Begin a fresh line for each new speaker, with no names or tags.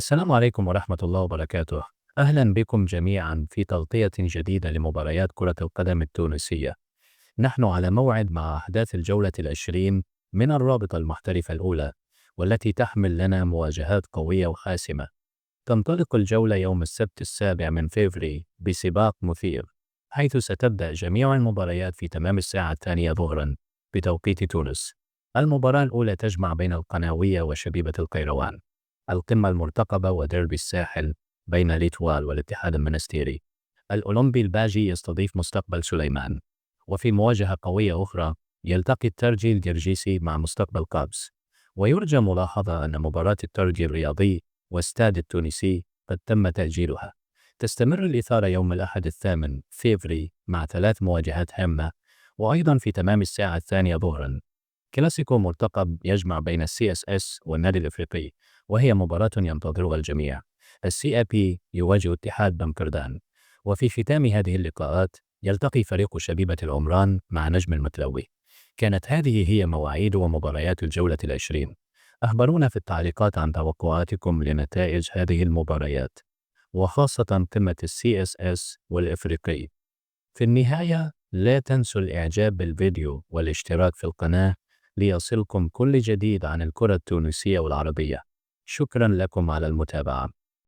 السلام عليكم ورحمة الله وبركاته. أهلا بكم جميعا في تغطية جديدة لمباريات كرة القدم التونسية. نحن على موعد مع أحداث الجولة العشرين من الرابطة المحترفة الأولى، والتي تحمل لنا مواجهات قوية وحاسمة. تنطلق الجولة يوم السبت 7 فبراير بسباق مثير، حيث ستبدأ جميع المباريات في تمام الساعة 2 ظهرا بتوقيت تونس. المباراة الأولى تجمع بين القناوية وشبيبة القيروان، القمة المرتقبة وديربي الساحل بين ليتوال والاتحاد المنستيري. الأولمبي الباجي يستضيف مستقبل سليمان. وفي مواجهة قوية أخرى يلتقي الترجي الجرجيسي مع مستقبل قابس. ويرجى ملاحظة أن مباراة الترجي الرياضي واستاد التونسي قد تم تأجيلها. تستمر الإثارة يوم الأحد 8 فبراير مع 3 مواجهات هامة، وأيضا في تمام الساعة 2 ظهرا كلاسيكو مرتقب يجمع بين السي اس اس والنادي الافريقي، وهي مباراة ينتظرها الجميع. السي اي بي يواجه اتحاد بمكردان. وفي ختام هذه اللقاءات يلتقي فريق شبيبة العمران مع نجم المتلوي. كانت هذه هي مواعيد ومباريات الجولة العشرين. أخبرونا في التعليقات عن توقعاتكم لنتائج هذه المباريات، وخاصة قمة السي اس اس والإفريقي. في النهاية لا تنسوا الإعجاب بالفيديو والاشتراك في القناة ليصلكم كل جديد عن الكرة التونسية والعربية. شكرا لكم على المتابعة.